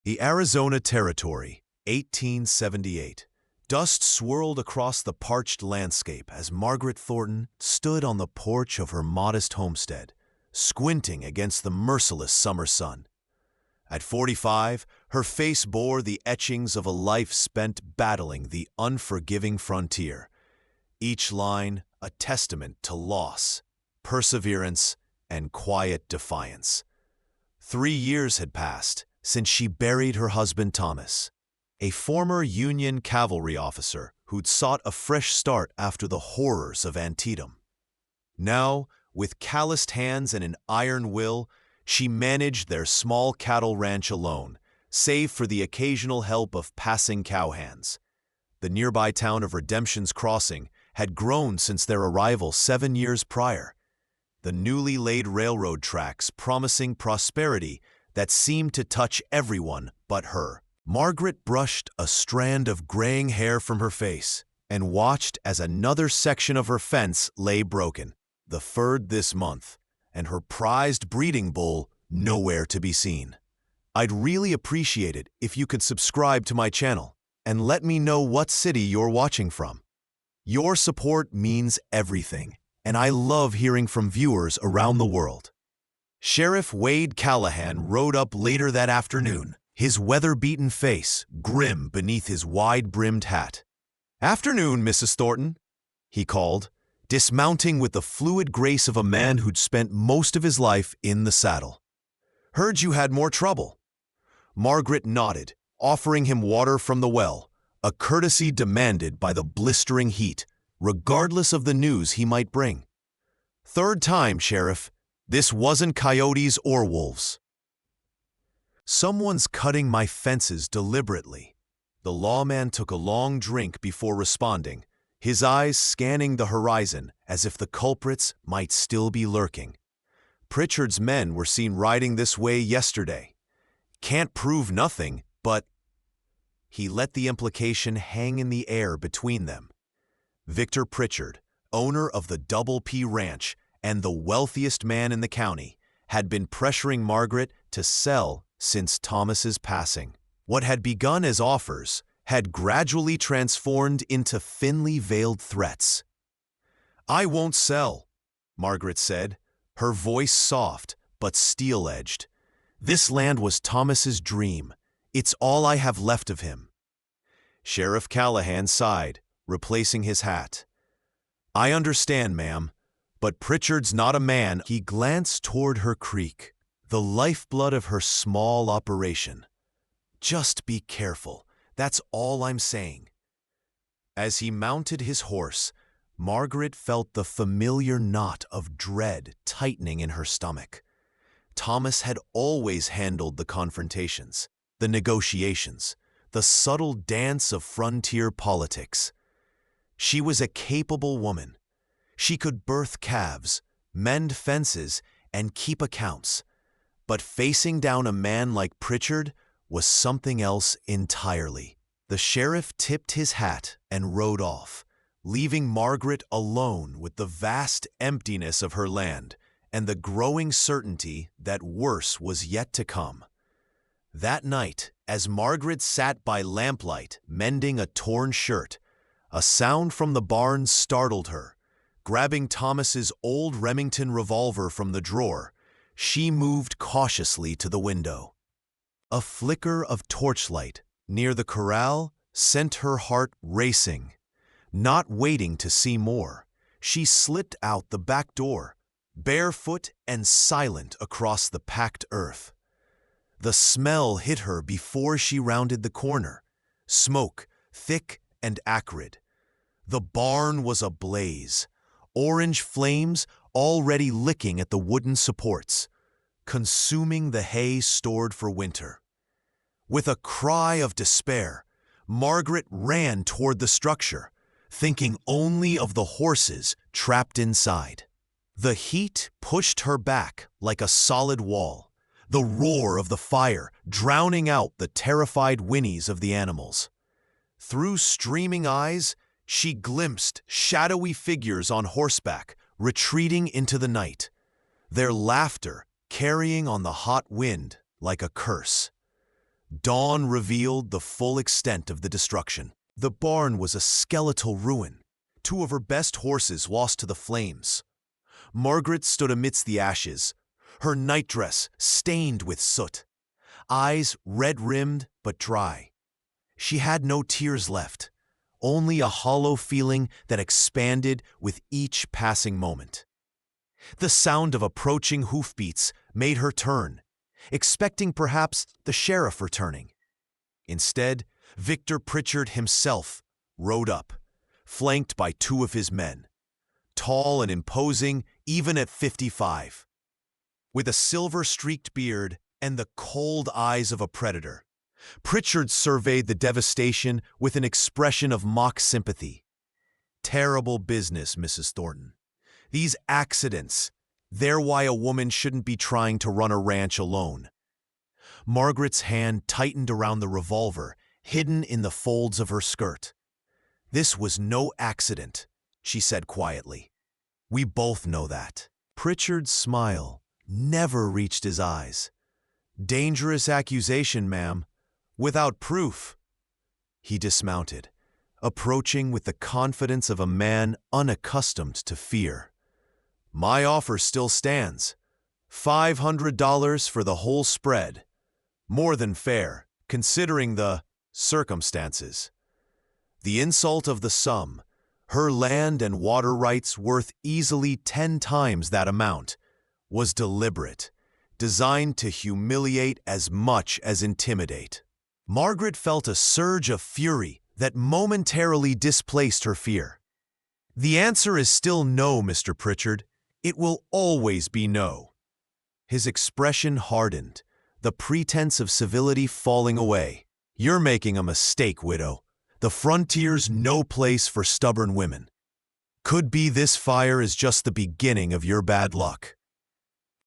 The Arizona Territory, 1878. Dust swirled across the parched landscape as Margaret Thornton stood on the porch of her modest homestead, squinting against the merciless summer sun. At 45, her face bore the etchings of a life spent battling the unforgiving frontier, each line a testament to loss, perseverance, and quiet defiance. 3 years had passed since she buried her husband Thomas, a former Union cavalry officer who'd sought a fresh start after the horrors of Antietam. Now, with calloused hands and an iron will, she managed their small cattle ranch alone, save for the occasional help of passing cowhands. The nearby town of Redemption's Crossing had grown since their arrival 7 years prior, the newly laid railroad tracks promising prosperity that seemed to touch everyone but her. Margaret brushed a strand of graying hair from her face and watched as another section of her fence lay broken, the third this month, and her prized breeding bull nowhere to be seen. I'd really appreciate it if you could subscribe to my channel and let me know what city you're watching from. Your support means everything, and I love hearing from viewers around the world. Sheriff Wade Callahan rode up later that afternoon, his weather-beaten face grim beneath his wide-brimmed hat. "Afternoon, Mrs. Thornton," he called, dismounting with the fluid grace of a man who'd spent most of his life in the saddle. "Heard you had more trouble." Margaret nodded, offering him water from the well, a courtesy demanded by the blistering heat, regardless of the news he might bring. "Third time, Sheriff. This wasn't coyotes or wolves." "Someone's cutting my fences deliberately." The lawman took a long drink before responding, his eyes scanning the horizon as if the culprits might still be lurking. "Pritchard's men were seen riding this way yesterday. Can't prove nothing, but—" He let the implication hang in the air between them. Victor Pritchard, owner of the Double P Ranch and the wealthiest man in the county, had been pressuring Margaret to sell since Thomas's passing. What had begun as offers had gradually transformed into thinly veiled threats. "I won't sell," Margaret said, her voice soft but steel-edged. "This land was Thomas's dream. It's all I have left of him." Sheriff Callahan sighed, replacing his hat. "I understand, ma'am, but Pritchard's not a man." He glanced toward her creek, the lifeblood of her small operation. "Just be careful, that's all I'm saying." As he mounted his horse, Margaret felt the familiar knot of dread tightening in her stomach. Thomas had always handled the confrontations, the negotiations, the subtle dance of frontier politics. She was a capable woman. She could birth calves, mend fences, and keep accounts. But facing down a man like Pritchard was something else entirely. The sheriff tipped his hat and rode off, leaving Margaret alone with the vast emptiness of her land and the growing certainty that worse was yet to come. That night, as Margaret sat by lamplight mending a torn shirt, a sound from the barn startled her. Grabbing Thomas's old Remington revolver from the drawer, she moved cautiously to the window. A flicker of torchlight near the corral sent her heart racing. Not waiting to see more, she slipped out the back door, barefoot and silent across the packed earth. The smell hit her before she rounded the corner, smoke, thick and acrid. The barn was ablaze, orange flames already licking at the wooden supports, consuming the hay stored for winter. With a cry of despair, Margaret ran toward the structure, thinking only of the horses trapped inside. The heat pushed her back like a solid wall, the roar of the fire drowning out the terrified whinnies of the animals. Through streaming eyes, she glimpsed shadowy figures on horseback retreating into the night, their laughter carrying on the hot wind like a curse. Dawn revealed the full extent of the destruction. The barn was a skeletal ruin. 2 of her best horses lost to the flames. Margaret stood amidst the ashes, her nightdress stained with soot, eyes red-rimmed but dry. She had no tears left, only a hollow feeling that expanded with each passing moment. The sound of approaching hoofbeats made her turn, expecting perhaps the sheriff returning. Instead, Victor Pritchard himself rode up, flanked by 2 of his men, tall and imposing even at 55. With a silver-streaked beard and the cold eyes of a predator, Pritchard surveyed the devastation with an expression of mock sympathy. Terrible business, Mrs. Thornton. These accidents, they're why a woman shouldn't be trying to run a ranch alone. Margaret's hand tightened around the revolver, hidden in the folds of her skirt. This was no accident, she said quietly. We both know that. Pritchard's smile never reached his eyes. Dangerous accusation, ma'am. Without proof. He dismounted, approaching with the confidence of a man unaccustomed to fear. My offer still stands. $500 for the whole spread. More than fair, considering the circumstances. The insult of the sum, her land and water rights worth easily 10 times that amount, was deliberate, designed to humiliate as much as intimidate. Margaret felt a surge of fury that momentarily displaced her fear. The answer is still no, Mr. Pritchard. It will always be no. His expression hardened, the pretense of civility falling away. You're making a mistake, widow. The frontier's no place for stubborn women. Could be this fire is just the beginning of your bad luck.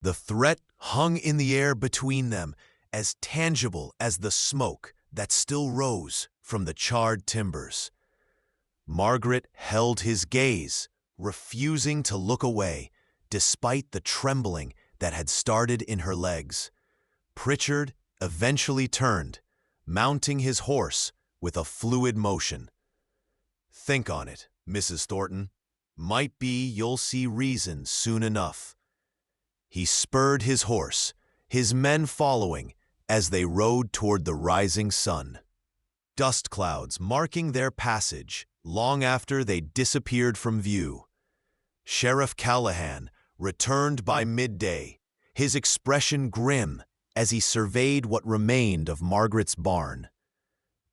The threat hung in the air between them, as tangible as the smoke that still rose from the charred timbers. Margaret held his gaze, refusing to look away, despite the trembling that had started in her legs. Pritchard eventually turned, mounting his horse with a fluid motion. Think on it, Mrs. Thornton. Might be you'll see reason soon enough. He spurred his horse, his men following, as they rode toward the rising sun. Dust clouds marking their passage long after they disappeared from view. Sheriff Callahan returned by midday, his expression grim as he surveyed what remained of Margaret's barn.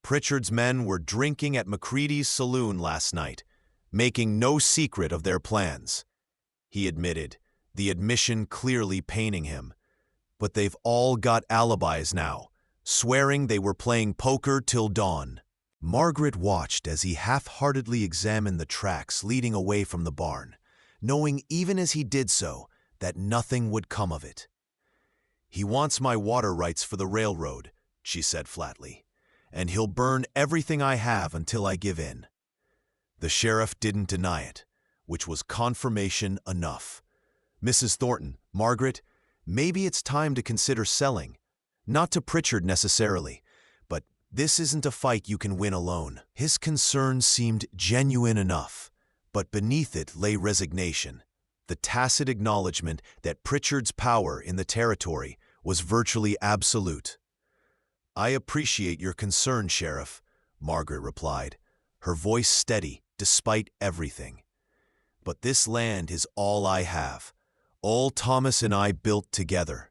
Pritchard's men were drinking at McCready's saloon last night, making no secret of their plans. He admitted, the admission clearly paining him. But they've all got alibis now, swearing they were playing poker till dawn. Margaret watched as he half-heartedly examined the tracks leading away from the barn, knowing even as he did so that nothing would come of it. He wants my water rights for the railroad, she said flatly, and he'll burn everything I have until I give in. The sheriff didn't deny it, which was confirmation enough. Mrs. Thornton, Margaret, maybe it's time to consider selling. Not to Pritchard necessarily, but this isn't a fight you can win alone. His concern seemed genuine enough, but beneath it lay resignation, the tacit acknowledgement that Pritchard's power in the territory was virtually absolute. I appreciate your concern, Sheriff, Margaret replied, her voice steady despite everything. But this land is all I have, all Thomas and I built together.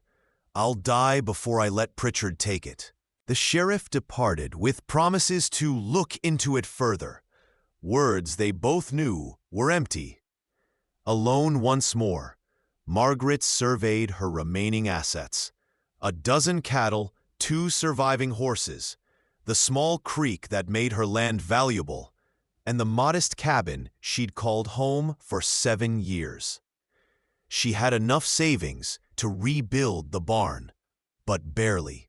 I'll die before I let Pritchard take it. The sheriff departed with promises to look into it further, words they both knew were empty. Alone once more, Margaret surveyed her remaining assets. A dozen cattle, 2 surviving horses, the small creek that made her land valuable, and the modest cabin she'd called home for 7 years. She had enough savings to rebuild the barn, but barely.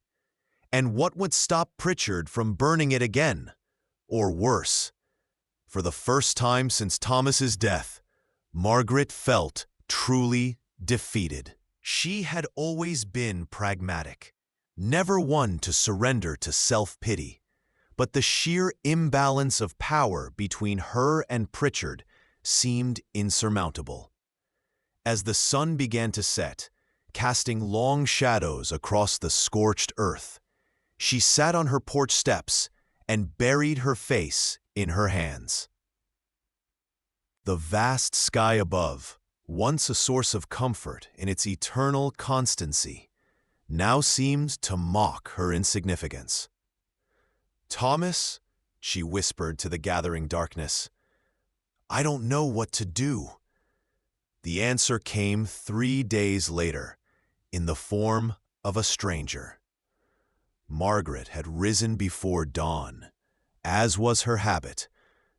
And what would stop Pritchard from burning it again? Or worse? For the first time since Thomas's death, Margaret felt truly defeated. She had always been pragmatic, never one to surrender to self-pity. But the sheer imbalance of power between her and Pritchard seemed insurmountable. As the sun began to set, casting long shadows across the scorched earth, she sat on her porch steps and buried her face in her hands. The vast sky above, once a source of comfort in its eternal constancy, now seemed to mock her insignificance. "Thomas," she whispered to the gathering darkness, "I don't know what to do." The answer came 3 days later, in the form of a stranger. Margaret had risen before dawn, as was her habit,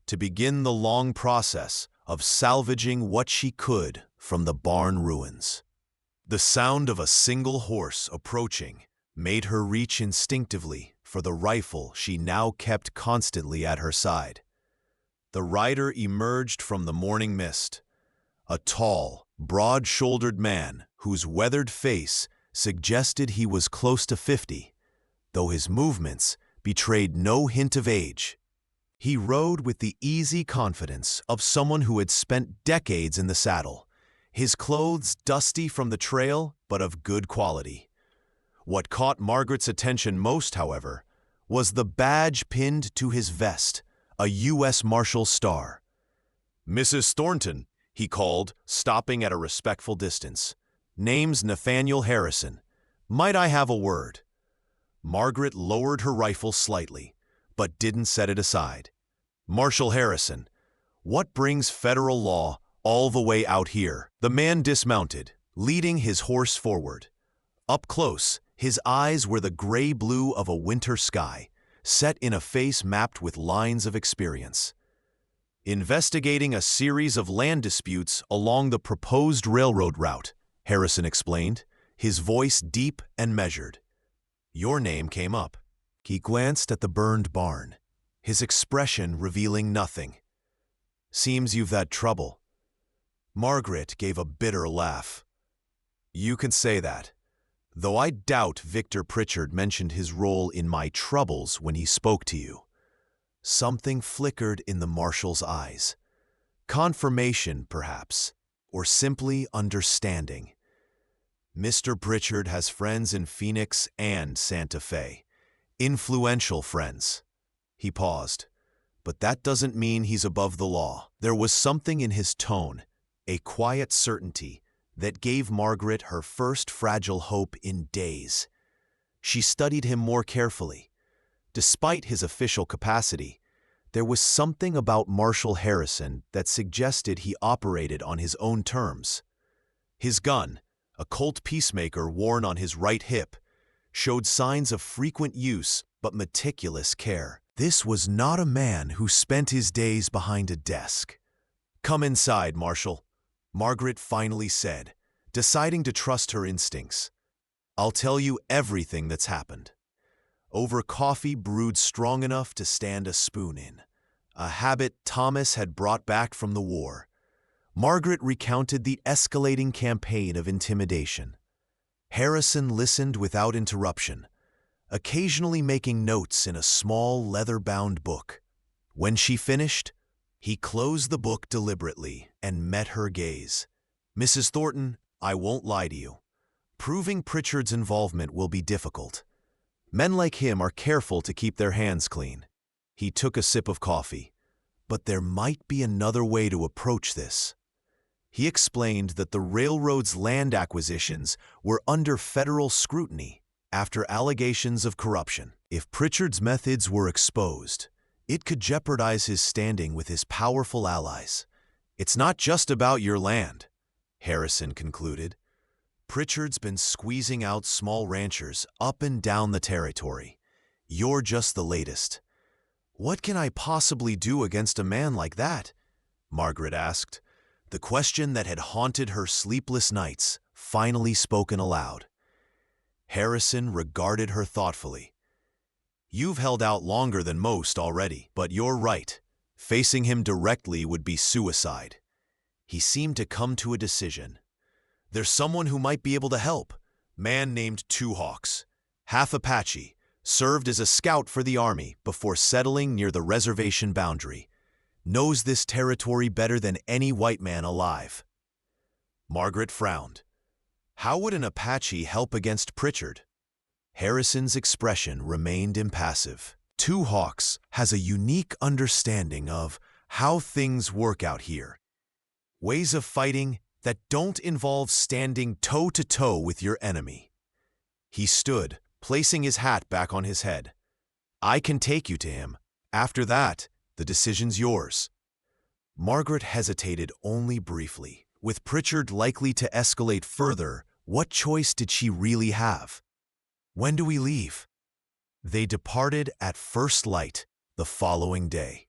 to begin the long process of salvaging what she could from the barn ruins. The sound of a single horse approaching made her reach instinctively for the rifle she now kept constantly at her side. The rider emerged from the morning mist, a tall, broad-shouldered man whose weathered face suggested he was close to 50, though his movements betrayed no hint of age. He rode with the easy confidence of someone who had spent decades in the saddle, his clothes dusty from the trail but of good quality. What caught Margaret's attention most, however, was the badge pinned to his vest, a U.S. Marshal star. "Mrs. Thornton," he called, stopping at a respectful distance. "Name's Nathaniel Harrison. Might I have a word?" Margaret lowered her rifle slightly, but didn't set it aside. "Marshal Harrison, what brings federal law all the way out here?" The man dismounted, leading his horse forward. Up close, his eyes were the gray-blue of a winter sky, set in a face mapped with lines of experience. "Investigating a series of land disputes along the proposed railroad route," Harrison explained, his voice deep and measured. "Your name came up." He glanced at the burned barn, his expression revealing nothing. "Seems you've had trouble." Margaret gave a bitter laugh. "You can say that, though I doubt Victor Pritchard mentioned his role in my troubles when he spoke to you." Something flickered in the marshal's eyes. Confirmation, perhaps, or simply understanding. "Mr. Pritchard has friends in Phoenix and Santa Fe. Influential friends." He paused. "But that doesn't mean he's above the law." There was something in his tone, a quiet certainty, that gave Margaret her first fragile hope in days. She studied him more carefully. Despite his official capacity, there was something about Marshal Harrison that suggested he operated on his own terms. His gun, a Colt Peacemaker worn on his right hip, showed signs of frequent use but meticulous care. This was not a man who spent his days behind a desk. "Come inside, Marshal," Margaret finally said, deciding to trust her instincts. "I'll tell you everything that's happened." Over coffee brewed strong enough to stand a spoon in, a habit Thomas had brought back from the war, Margaret recounted the escalating campaign of intimidation. Harrison listened without interruption, occasionally making notes in a small leather-bound book. When she finished, he closed the book deliberately and met her gaze. "Mrs. Thornton, I won't lie to you. Proving Pritchard's involvement will be difficult. Men like him are careful to keep their hands clean." He took a sip of coffee. "But there might be another way to approach this." He explained that the railroad's land acquisitions were under federal scrutiny after allegations of corruption. If Pritchard's methods were exposed, it could jeopardize his standing with his powerful allies. "It's not just about your land," Harrison concluded. "Pritchard's been squeezing out small ranchers up and down the territory. You're just the latest." "What can I possibly do against a man like that?" Margaret asked, the question that had haunted her sleepless nights finally spoken aloud. Harrison regarded her thoughtfully. "You've held out longer than most already, but you're right. Facing him directly would be suicide." He seemed to come to a decision. "There's someone who might be able to help. Man named Two Hawks. half Apache, served as a scout for the army before settling near the reservation boundary. Knows this territory better than any white man alive. Margaret frowned. How would an Apache help against Pritchard? Harrison's expression remained impassive. Two Hawks has a unique understanding of how things work out here. Ways of fighting that don't involve standing toe-to-toe with your enemy. He stood, placing his hat back on his head. I can take you to him. After that, the decision's yours. Margaret hesitated only briefly. With Pritchard likely to escalate further, what choice did she really have? When do we leave? They departed at first light the following day.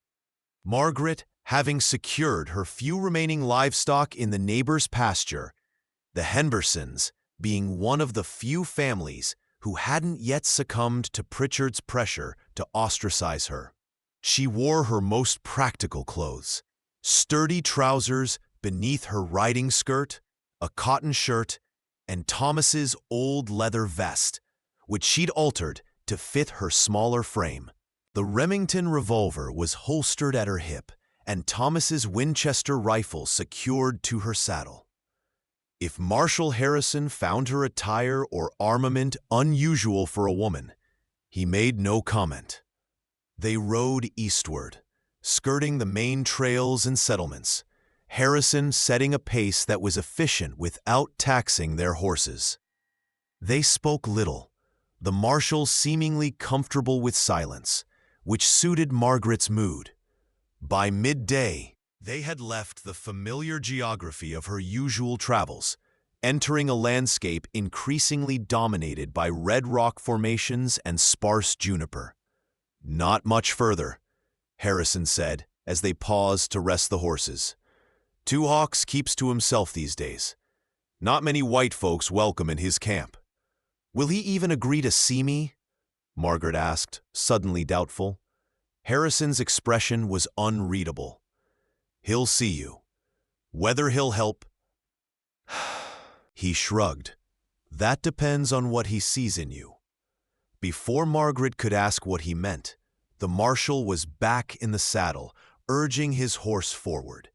Margaret, having secured her few remaining livestock in the neighbor's pasture, the Hendersons being one of the few families who hadn't yet succumbed to Pritchard's pressure to ostracize her. She wore her most practical clothes, sturdy trousers beneath her riding skirt, a cotton shirt, and Thomas's old leather vest, which she'd altered to fit her smaller frame. The Remington revolver was holstered at her hip, and Thomas's Winchester rifle secured to her saddle. If Marshal Harrison found her attire or armament unusual for a woman, he made no comment. They rode eastward, skirting the main trails and settlements, Harrison setting a pace that was efficient without taxing their horses. They spoke little, the marshal seemingly comfortable with silence, which suited Margaret's mood. By midday, they had left the familiar geography of her usual travels, entering a landscape increasingly dominated by red rock formations and sparse juniper. Not much further, Harrison said as they paused to rest the horses. Two Hawks keeps to himself these days. Not many white folks welcome in his camp. Will he even agree to see me? Margaret asked, suddenly doubtful. Harrison's expression was unreadable. He'll see you. Whether he'll help... He shrugged. That depends on what he sees in you. Before Margaret could ask what he meant, the marshal was back in the saddle, urging his horse forward.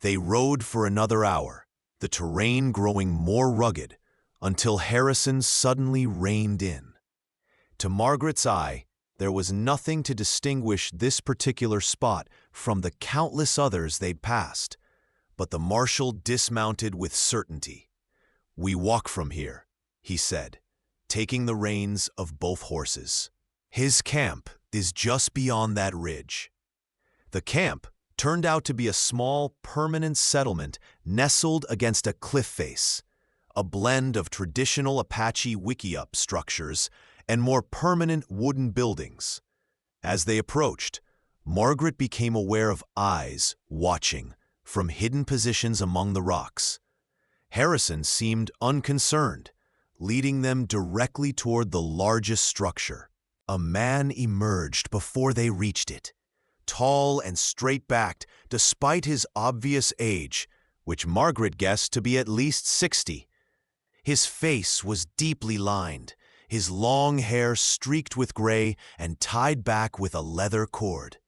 They rode for another hour, the terrain growing more rugged, until Harrison suddenly reined in. To Margaret's eye, there was nothing to distinguish this particular spot from the countless others they'd passed, but the marshal dismounted with certainty. We walk from here, he said, taking the reins of both horses. His camp is just beyond that ridge. The camp turned out to be a small, permanent settlement nestled against a cliff face, a blend of traditional Apache wickiup structures and more permanent wooden buildings. As they approached, Margaret became aware of eyes watching from hidden positions among the rocks. Harrison seemed unconcerned, leading them directly toward the largest structure. A man emerged before they reached it, tall and straight-backed despite his obvious age, which Margaret guessed to be at least 60. His face was deeply lined, his long hair streaked with gray and tied back with a leather cord.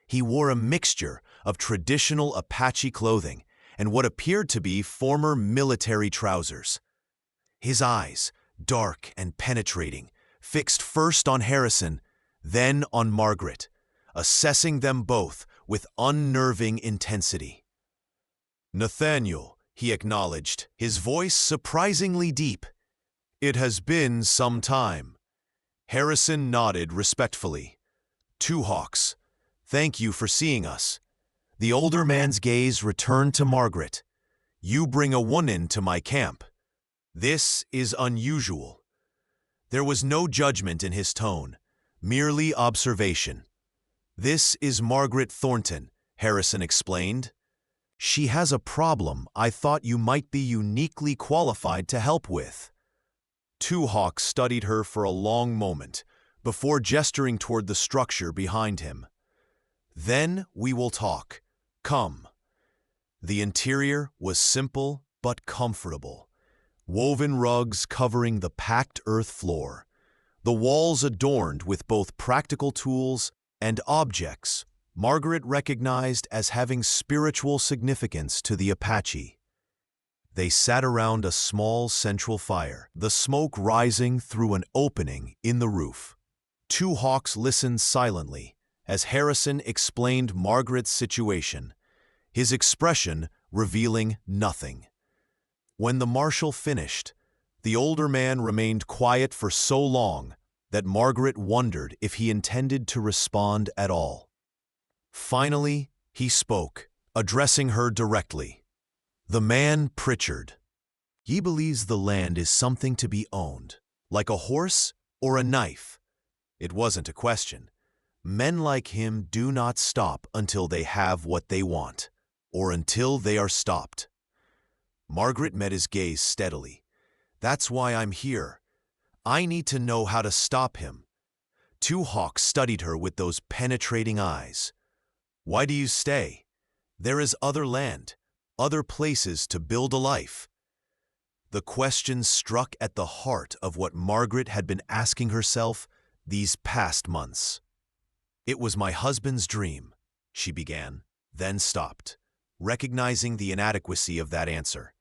He wore a mixture of traditional Apache clothing and what appeared to be former military trousers. His eyes, dark and penetrating, fixed first on Harrison, then on Margaret, assessing them both with unnerving intensity. Nathaniel, he acknowledged, his voice surprisingly deep. It has been some time. Harrison nodded respectfully. Two Hawks, thank you for seeing us. The older man's gaze returned to Margaret. You bring a woman to my camp. This is unusual. There was no judgment in his tone, merely observation. This is Margaret Thornton, Harrison explained. She has a problem I thought you might be uniquely qualified to help with. Two Hawks studied her for a long moment, before gesturing toward the structure behind him. Then we will talk. Come. The interior was simple but comfortable, woven rugs covering the packed earth floor, the walls adorned with both practical tools and objects Margaret recognized as having spiritual significance to the Apache. They sat around a small central fire, the smoke rising through an opening in the roof. Two hawks listened silently as Harrison explained Margaret's situation, his expression revealing nothing. When the marshal finished, the older man remained quiet for so long that Margaret wondered if he intended to respond at all. Finally, he spoke, addressing her directly. The man Pritchard. He believes the land is something to be owned, like a horse or a knife. It wasn't a question. Men like him do not stop until they have what they want, or until they are stopped. Margaret met his gaze steadily. That's why I'm here. I need to know how to stop him. Two hawks studied her with those penetrating eyes. Why do you stay? There is other land, other places to build a life. The question struck at the heart of what Margaret had been asking herself these past months. It was my husband's dream, she began, then stopped, recognizing the inadequacy of that answer.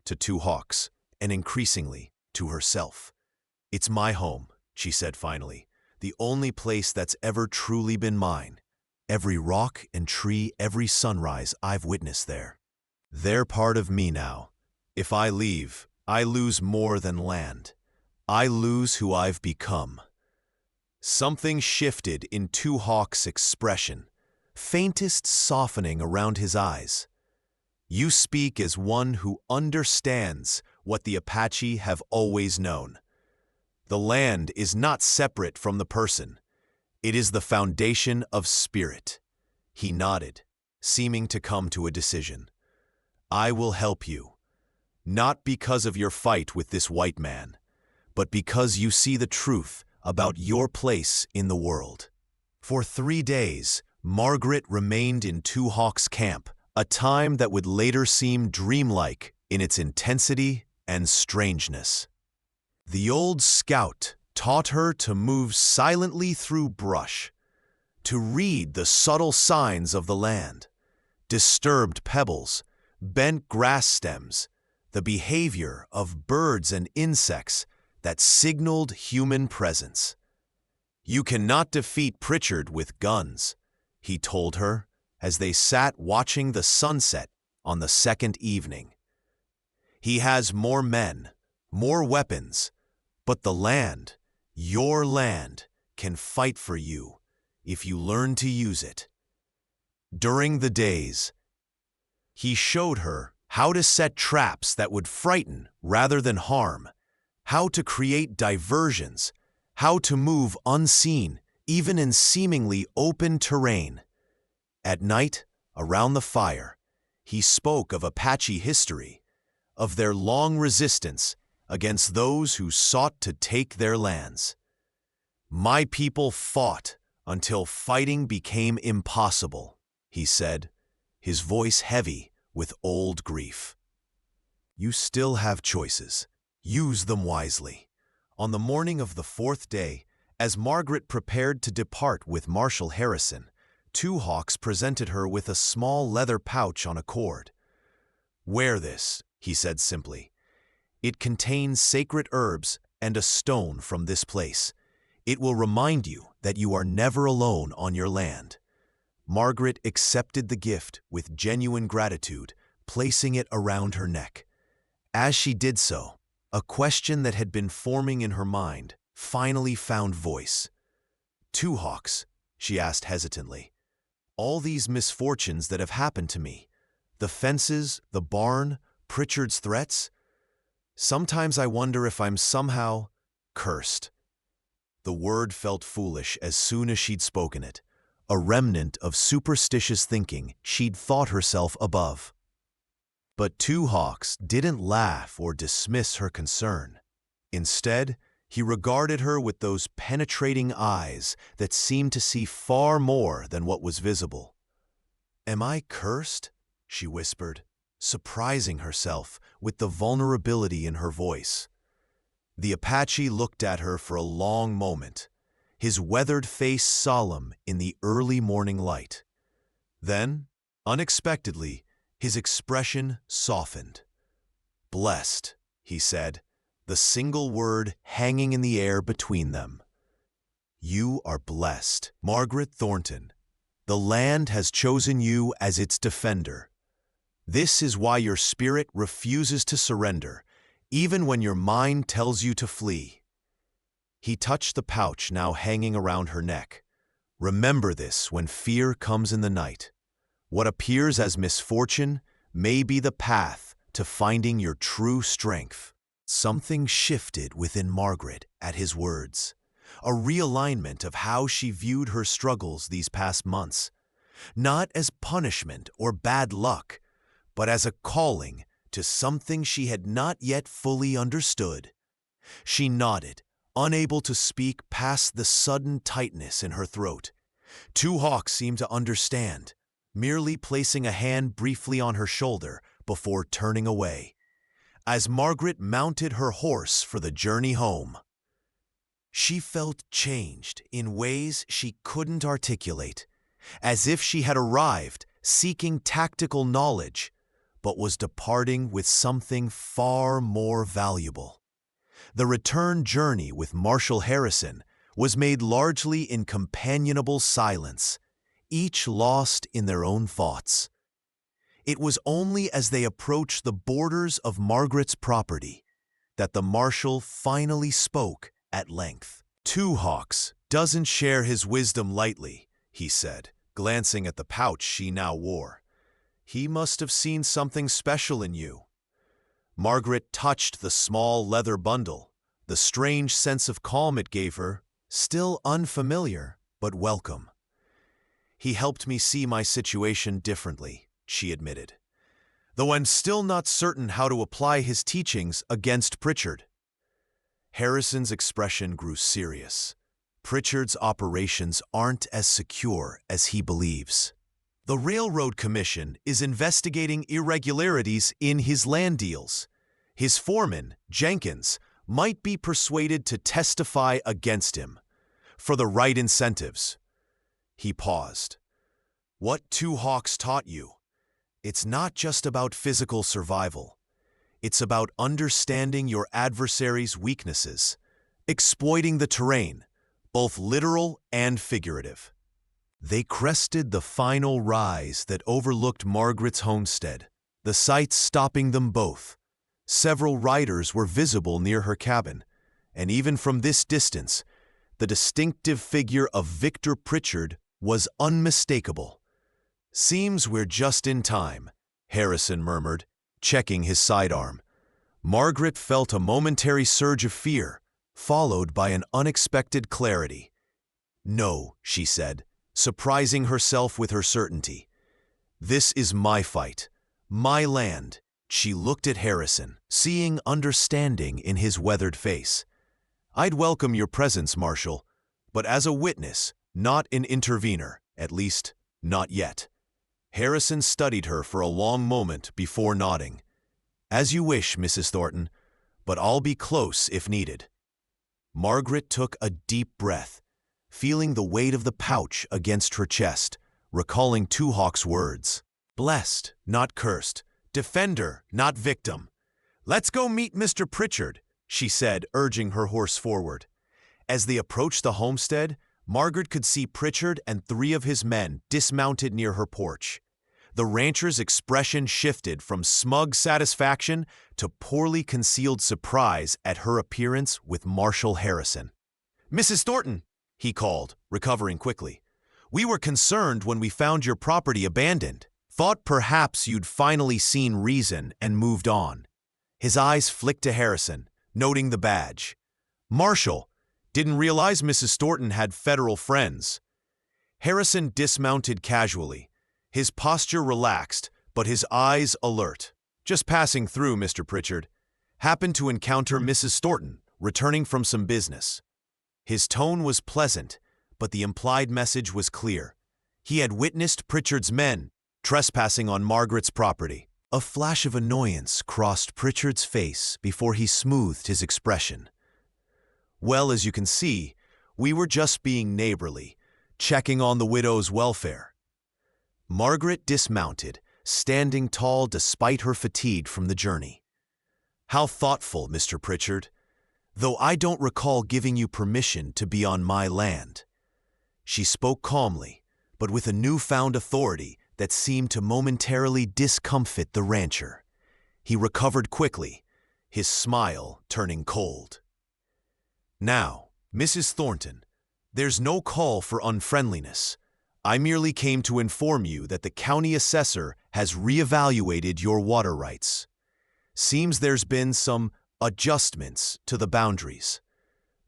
To two hawks, and increasingly to herself. It's my home, she said finally, the only place that's ever truly been mine. Every rock and tree, every sunrise I've witnessed there. They're part of me now. If I leave, I lose more than land. I lose who I've become. Something shifted in Two Hawk's expression, faintest softening around his eyes. You speak as one who understands what the Apache have always known. The land is not separate from the person. It is the foundation of spirit. He nodded, seeming to come to a decision. I will help you, not because of your fight with this white man, but because you see the truth about your place in the world. For 3 days, Margaret remained in Two Hawks' camp, a time that would later seem dreamlike in its intensity and strangeness. The old scout taught her to move silently through brush, to read the subtle signs of the land, disturbed pebbles, bent grass stems, the behavior of birds and insects that signaled human presence. You cannot defeat Pritchard with guns, he told her as they sat watching the sunset on the second evening. He has more men, more weapons, but the land, your land, can fight for you if you learn to use it. During the days, he showed her how to set traps that would frighten rather than harm, how to create diversions, how to move unseen even in seemingly open terrain. At night, around the fire, he spoke of Apache history, of their long resistance against those who sought to take their lands. My people fought until fighting became impossible, he said, his voice heavy with old grief. You still have choices. Use them wisely. On the morning of the 4th day, as Margaret prepared to depart with Marshal Harrison, Two Hawks presented her with a small leather pouch on a cord. Wear this, he said simply. It contains sacred herbs and a stone from this place. It will remind you that you are never alone on your land. Margaret accepted the gift with genuine gratitude, placing it around her neck. As she did so, a question that had been forming in her mind finally found voice. Two Hawks, she asked hesitantly. All these misfortunes that have happened to me, the fences, the barn, Pritchard's threats, sometimes I wonder if I'm somehow cursed. The word felt foolish as soon as she'd spoken it, a remnant of superstitious thinking she'd thought herself above. But Two Hawks didn't laugh or dismiss her concern. Instead, he regarded her with those penetrating eyes that seemed to see far more than what was visible. Am I cursed? She whispered, surprising herself with the vulnerability in her voice. The Apache looked at her for a long moment, his weathered face solemn in the early morning light. Then, unexpectedly, his expression softened. "Blessed," he said, the single word hanging in the air between them. "You are blessed, Margaret Thornton. The land has chosen you as its defender. This is why your spirit refuses to surrender, even when your mind tells you to flee." He touched the pouch now hanging around her neck. "Remember this when fear comes in the night. What appears as misfortune may be the path to finding your true strength." Something shifted within Margaret at his words, a realignment of how she viewed her struggles these past months, not as punishment or bad luck, but as a calling to something she had not yet fully understood. She nodded, unable to speak past the sudden tightness in her throat. Two Hawks seemed to understand, merely placing a hand briefly on her shoulder before turning away. As Margaret mounted her horse for the journey home, she felt changed in ways she couldn't articulate, as if she had arrived seeking tactical knowledge, but was departing with something far more valuable. The return journey with Marshal Harrison was made largely in companionable silence, each lost in their own thoughts. It was only as they approached the borders of Margaret's property that the Marshal finally spoke at length. "Two Hawks doesn't share his wisdom lightly," he said, glancing at the pouch she now wore. "He must have seen something special in you." Margaret touched the small leather bundle, the strange sense of calm it gave her, still unfamiliar but welcome. "He helped me see my situation differently," she admitted, "though I'm still not certain how to apply his teachings against Pritchard." Harrison's expression grew serious. "Pritchard's operations aren't as secure as he believes. The Railroad Commission is investigating irregularities in his land deals. His foreman, Jenkins, might be persuaded to testify against him, for the right incentives." He paused. "What Two Hawks taught you? It's not just about physical survival. It's about understanding your adversary's weaknesses, exploiting the terrain, both literal and figurative." They crested the final rise that overlooked Margaret's homestead, the sights stopping them both. Several riders were visible near her cabin, and even from this distance, the distinctive figure of Victor Pritchard was unmistakable. "Seems we're just in time," Harrison murmured, checking his sidearm. Margaret felt a momentary surge of fear, followed by an unexpected clarity. "No," she said, surprising herself with her certainty. "This is my fight, my land." She looked at Harrison, seeing understanding in his weathered face. "I'd welcome your presence, Marshal, but as a witness, not an intervener, at least, not yet." Harrison studied her for a long moment before nodding. "As you wish, Mrs. Thornton, but I'll be close if needed." Margaret took a deep breath, feeling the weight of the pouch against her chest, recalling Two Hawks' words. "Blessed, not cursed. Defender, not victim. Let's go meet Mr. Pritchard," she said, urging her horse forward. As they approached the homestead, Margaret could see Pritchard and 3 of his men dismounted near her porch. The rancher's expression shifted from smug satisfaction to poorly concealed surprise at her appearance with Marshal Harrison. "Mrs. Thornton," he called, recovering quickly. "We were concerned when we found your property abandoned. Thought perhaps you'd finally seen reason and moved on." His eyes flicked to Harrison, noting the badge. "Marshal, didn't realize Mrs. Thornton had federal friends." Harrison dismounted casually, his posture relaxed, but his eyes alert. "Just passing through, Mr. Pritchard. Happened to encounter Mrs. Thornton, returning from some business." His tone was pleasant, but the implied message was clear. He had witnessed Pritchard's men trespassing on Margaret's property. A flash of annoyance crossed Pritchard's face before he smoothed his expression. Well, as you can see, we were just being neighborly, checking on the widow's welfare. Margaret dismounted, standing tall despite her fatigue from the journey. How thoughtful, Mr. Pritchard, though I don't recall giving you permission to be on my land. She spoke calmly, but with a newfound authority that seemed to momentarily discomfit the rancher. He recovered quickly, his smile turning cold. Now, Mrs. Thornton, there's no call for unfriendliness. I merely came to inform you that the county assessor has reevaluated your water rights. Seems there's been some adjustments to the boundaries.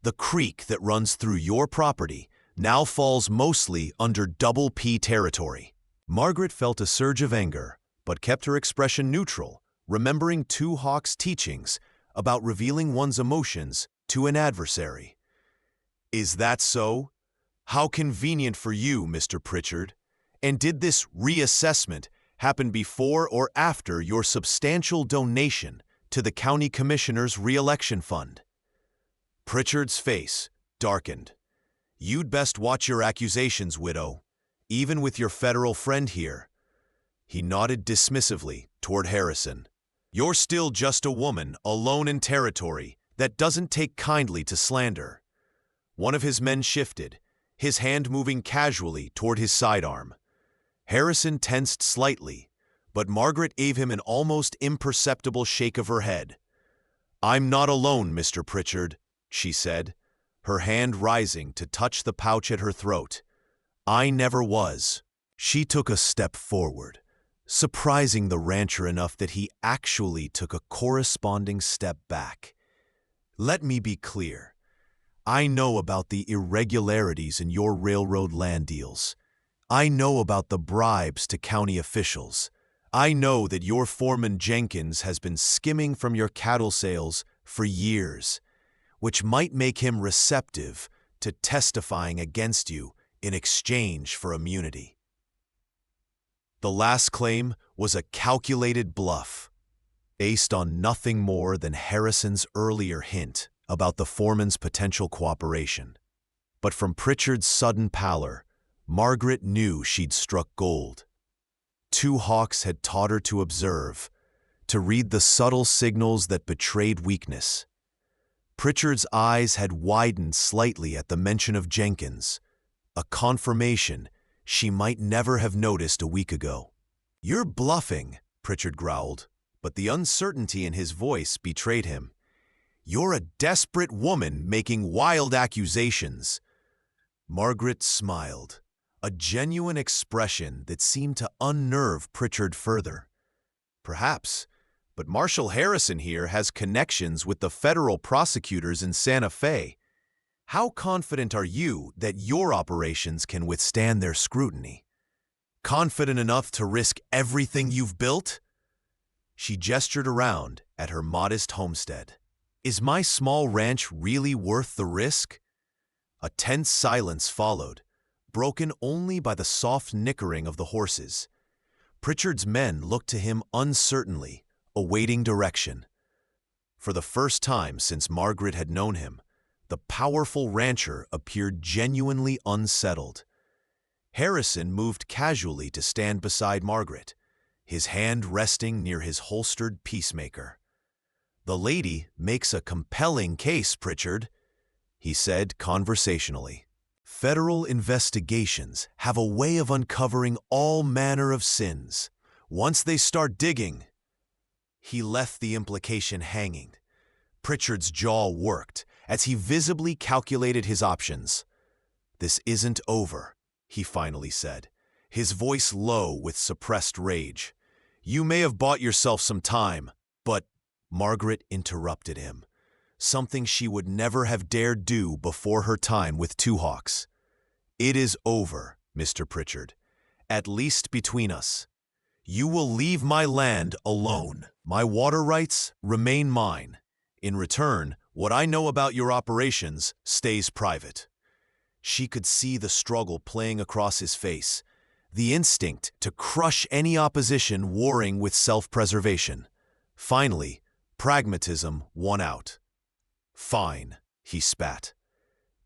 The creek that runs through your property now falls mostly under Double P territory. Margaret felt a surge of anger, but kept her expression neutral, remembering Two Hawk's teachings about revealing one's emotions to an adversary. Is that so? How convenient for you, Mr. Pritchard. And did this reassessment happen before or after your substantial donation to the county commissioner's re-election fund? Pritchard's face darkened. You'd best watch your accusations, widow, even with your federal friend here. He nodded dismissively toward Harrison. You're still just a woman alone in territory that doesn't take kindly to slander. One of his men shifted, his hand moving casually toward his sidearm. Harrison tensed slightly, but Margaret gave him an almost imperceptible shake of her head. I'm not alone, Mr. Pritchard, she said, her hand rising to touch the pouch at her throat. I never was. She took a step forward, surprising the rancher enough that he actually took a corresponding step back. Let me be clear. I know about the irregularities in your railroad land deals. I know about the bribes to county officials. I know that your foreman Jenkins has been skimming from your cattle sales for years, which might make him receptive to testifying against you in exchange for immunity. The last claim was a calculated bluff, based on nothing more than Harrison's earlier hint about the foreman's potential cooperation. But from Pritchard's sudden pallor, Margaret knew she'd struck gold. Two Hawks had taught her to observe, to read the subtle signals that betrayed weakness. Pritchard's eyes had widened slightly at the mention of Jenkins, a confirmation she might never have noticed a week ago. You're bluffing, Pritchard growled, but the uncertainty in his voice betrayed him. You're a desperate woman making wild accusations. Margaret smiled, a genuine expression that seemed to unnerve Pritchard further. Perhaps, but Marshal Harrison here has connections with the federal prosecutors in Santa Fe. How confident are you that your operations can withstand their scrutiny? Confident enough to risk everything you've built? She gestured around at her modest homestead. Is my small ranch really worth the risk? A tense silence followed, broken only by the soft nickering of the horses. Pritchard's men looked to him uncertainly, awaiting direction. For the first time since Margaret had known him, the powerful rancher appeared genuinely unsettled. Harrison moved casually to stand beside Margaret, his hand resting near his holstered peacemaker. The lady makes a compelling case, Pritchard, he said conversationally. Federal investigations have a way of uncovering all manner of sins. Once they start digging. He left the implication hanging. Pritchard's jaw worked as he visibly calculated his options. This isn't over, he finally said, his voice low with suppressed rage. You may have bought yourself some time, but Margaret interrupted him, something she would never have dared do before her time with Two Hawks. It is over, Mr. Pritchard, at least between us. You will leave my land alone. My water rights remain mine. In return, what I know about your operations stays private. She could see the struggle playing across his face, the instinct to crush any opposition warring with self-preservation. Finally, pragmatism won out. Fine, he spat.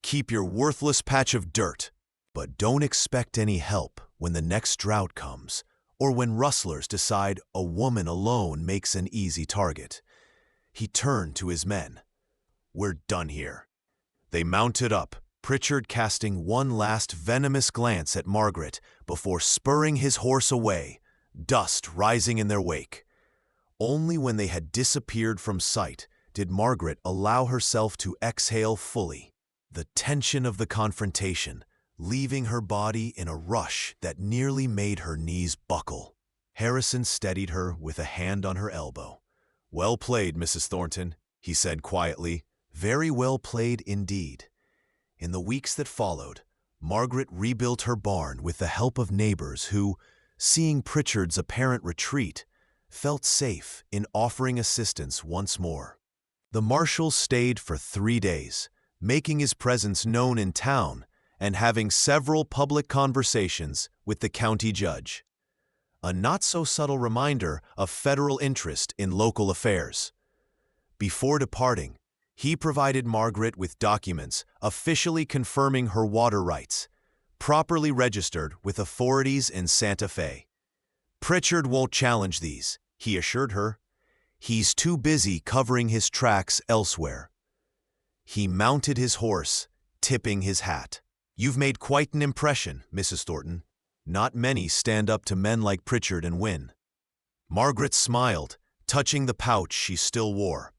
"Keep your worthless patch of dirt, but don't expect any help when the next drought comes, or when rustlers decide a woman alone makes an easy target." He turned to his men. "We're done here." They mounted up, Pritchard casting one last venomous glance at Margaret before spurring his horse away, dust rising in their wake. Only when they had disappeared from sight did Margaret allow herself to exhale fully, the tension of the confrontation leaving her body in a rush that nearly made her knees buckle. Harrison steadied her with a hand on her elbow. "Well played, Mrs. Thornton," he said quietly. "Very well played indeed." In the weeks that followed, Margaret rebuilt her barn with the help of neighbors who, seeing Pritchard's apparent retreat, felt safe in offering assistance once more. The marshal stayed for 3 days, making his presence known in town and having several public conversations with the county judge. A not-so-subtle reminder of federal interest in local affairs. Before departing, he provided Margaret with documents officially confirming her water rights, properly registered with authorities in Santa Fe. "Pritchard won't challenge these," he assured her. "He's too busy covering his tracks elsewhere." He mounted his horse, tipping his hat. "You've made quite an impression, Mrs. Thornton. Not many stand up to men like Pritchard and win." Margaret smiled, touching the pouch she still wore.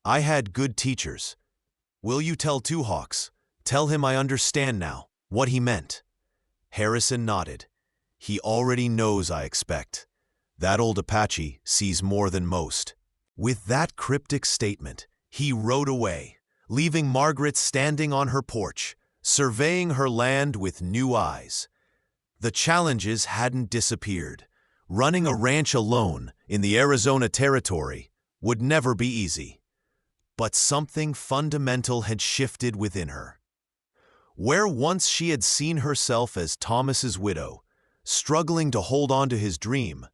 "I had good teachers. Will you tell Two Hawks? Tell him I understand now what he meant." Harrison nodded. "He already knows, I expect. That old Apache sees more than most." With that cryptic statement, he rode away, leaving Margaret standing on her porch, surveying her land with new eyes. The challenges hadn't disappeared. Running a ranch alone in the Arizona territory would never be easy. But something fundamental had shifted within her. Where once she had seen herself as Thomas's widow, struggling to hold on to his dream,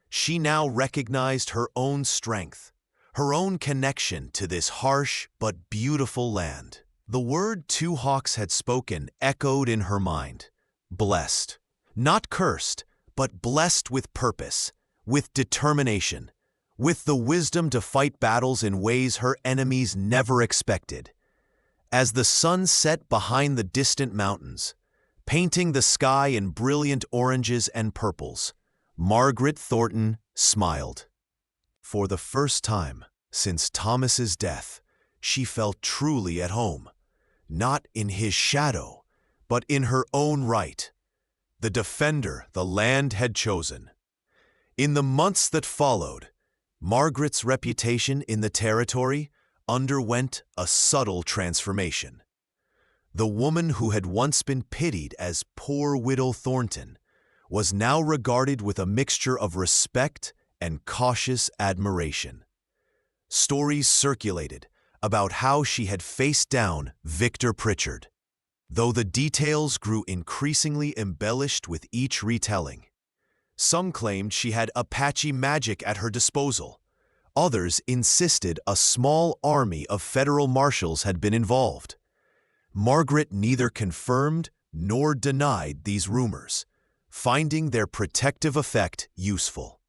she now recognized her own strength, her own connection to this harsh but beautiful land. The word Two Hawks had spoken echoed in her mind. Blessed. Not cursed, but blessed with purpose, with determination, with the wisdom to fight battles in ways her enemies never expected. As the sun set behind the distant mountains, painting the sky in brilliant oranges and purples, Margaret Thornton smiled. For the first time since Thomas's death, she felt truly at home, not in his shadow, but in her own right, the defender the land had chosen. In the months that followed, Margaret's reputation in the territory underwent a subtle transformation. The woman who had once been pitied as poor widow Thornton was now regarded with a mixture of respect and cautious admiration. Stories circulated about how she had faced down Victor Pritchard, though the details grew increasingly embellished with each retelling. Some claimed she had Apache magic at her disposal. Others insisted a small army of federal marshals had been involved. Margaret neither confirmed nor denied these rumors, finding their protective effect useful.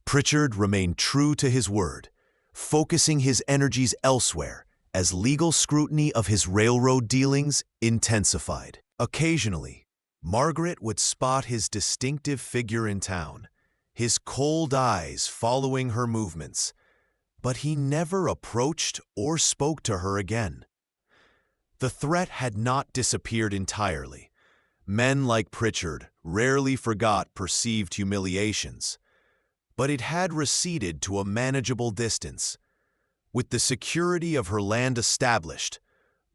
Pritchard remained true to his word, focusing his energies elsewhere as legal scrutiny of his railroad dealings intensified. Occasionally, Margaret would spot his distinctive figure in town, his cold eyes following her movements, but he never approached or spoke to her again. The threat had not disappeared entirely. Men like Pritchard rarely forgot perceived humiliations, but it had receded to a manageable distance. With the security of her land established,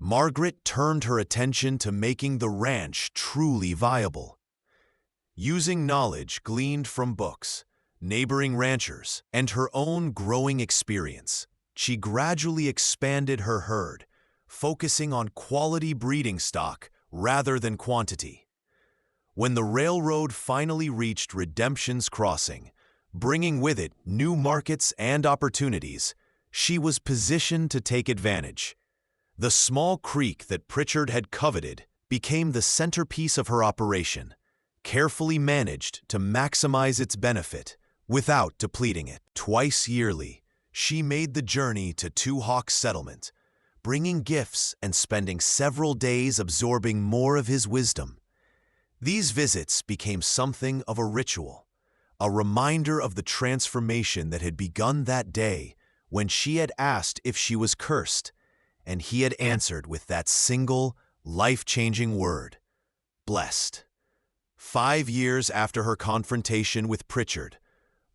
Margaret turned her attention to making the ranch truly viable. Using knowledge gleaned from books, neighboring ranchers, and her own growing experience, she gradually expanded her herd, focusing on quality breeding stock rather than quantity. When the railroad finally reached Redemption's Crossing, bringing with it new markets and opportunities, she was positioned to take advantage. The small creek that Pritchard had coveted became the centerpiece of her operation, carefully managed to maximize its benefit without depleting it. Twice yearly, she made the journey to Two Hawks Settlement, bringing gifts and spending several days absorbing more of his wisdom. These visits became something of a ritual, a reminder of the transformation that had begun that day when she had asked if she was cursed, and he had answered with that single, life-changing word, blessed. 5 years after her confrontation with Pritchard,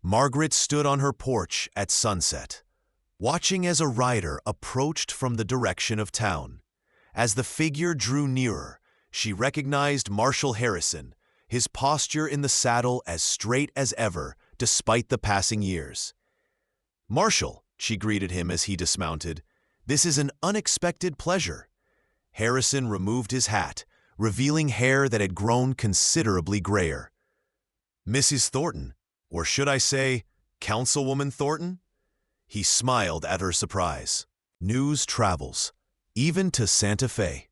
Margaret stood on her porch at sunset, watching as a rider approached from the direction of town. As the figure drew nearer, she recognized Marshal Harrison, his posture in the saddle as straight as ever, despite the passing years. "Marshal," she greeted him as he dismounted, "this is an unexpected pleasure." Harrison removed his hat, revealing hair that had grown considerably grayer. "Mrs. Thornton, or should I say, Councilwoman Thornton?" He smiled at her surprise. "News travels, even to Santa Fe."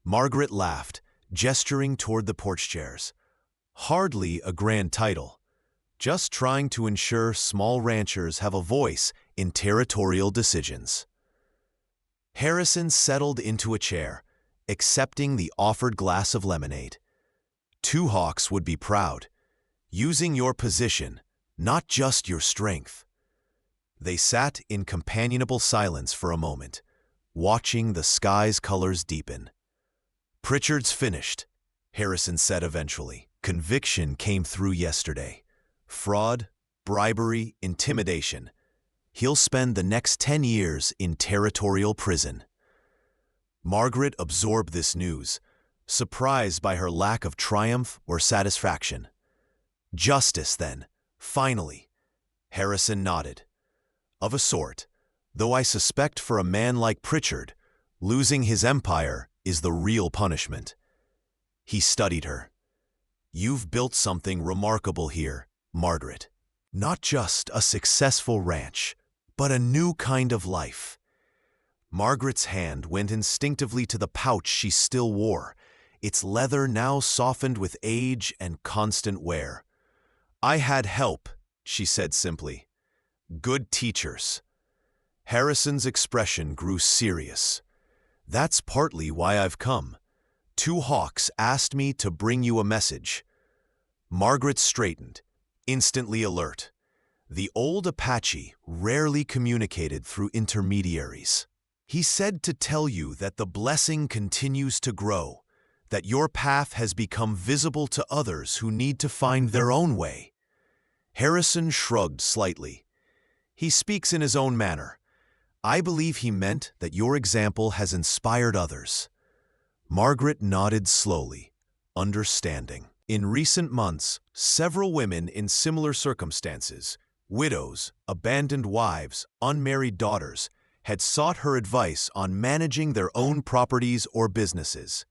Margaret laughed, gesturing toward the porch chairs. "Hardly a grand title. Just trying to ensure small ranchers have a voice in territorial decisions." Harrison settled into a chair, accepting the offered glass of lemonade. "Two Hawks would be proud, using your position, not just your strength." They sat in companionable silence for a moment, watching the sky's colors deepen. "Pritchard's finished," Harrison said eventually. "Conviction came through yesterday. Fraud, bribery, intimidation. He'll spend the next 10 years in territorial prison." Margaret absorbed this news, surprised by her lack of triumph or satisfaction. "Justice, then, finally." Harrison nodded. "Of a sort, though I suspect for a man like Pritchard, losing his empire is the real punishment." He studied her. "You've built something remarkable here, Margaret. Not just a successful ranch, but a new kind of life." Margaret's hand went instinctively to the pouch she still wore, its leather now softened with age and constant wear. "I had help," she said simply. "Good teachers." Harrison's expression grew serious. "That's partly why I've come. Two Hawks asked me to bring you a message." Margaret straightened, instantly alert. The old Apache rarely communicated through intermediaries. "He said to tell you that the blessing continues to grow, that your path has become visible to others who need to find their own way." Harrison shrugged slightly. "He speaks in his own manner. I believe he meant that your example has inspired others." Margaret nodded slowly, understanding. In recent months, several women in similar circumstances, widows, abandoned wives, unmarried daughters, had sought her advice on managing their own properties or businesses.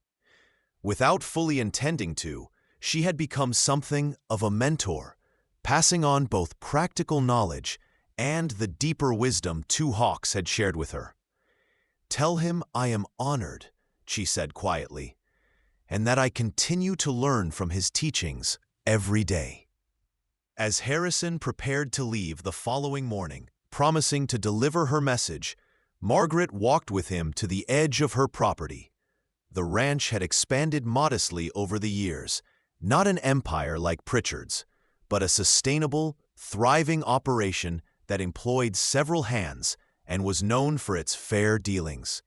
Without fully intending to, she had become something of a mentor, passing on both practical knowledge and the deeper wisdom Two Hawks had shared with her. "Tell him I am honored," she said quietly, "and that I continue to learn from his teachings every day." As Harrison prepared to leave the following morning, promising to deliver her message, Margaret walked with him to the edge of her property. The ranch had expanded modestly over the years, not an empire like Pritchard's, but a sustainable, thriving operation that employed several hands and was known for its fair dealings.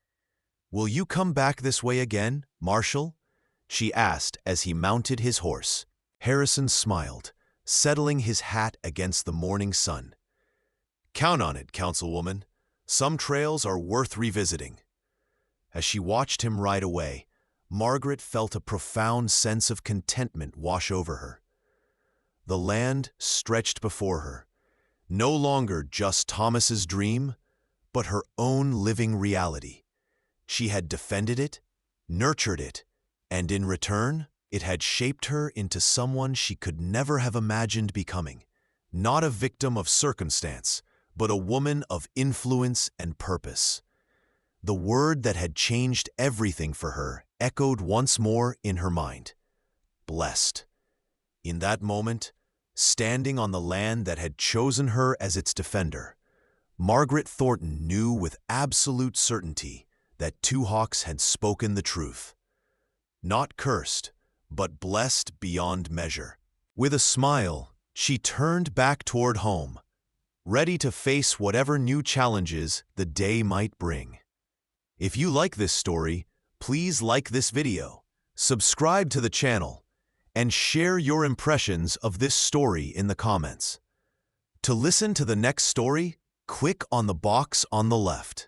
"Will you come back this way again, Marshal?" she asked as he mounted his horse. Harrison smiled, settling his hat against the morning sun. "Count on it, Councilwoman. Some trails are worth revisiting." As she watched him ride away, Margaret felt a profound sense of contentment wash over her. The land stretched before her, no longer just Thomas's dream, but her own living reality. She had defended it, nurtured it, and in return, it had shaped her into someone she could never have imagined becoming. Not a victim of circumstance, but a woman of influence and purpose. The word that had changed everything for her echoed once more in her mind. Blessed. In that moment, standing on the land that had chosen her as its defender, Margaret Thornton knew with absolute certainty that Two Hawks had spoken the truth. Not cursed, but blessed beyond measure. With a smile, she turned back toward home, ready to face whatever new challenges the day might bring. If you like this story, please like this video, subscribe to the channel, and share your impressions of this story in the comments. To listen to the next story, click on the box on the left.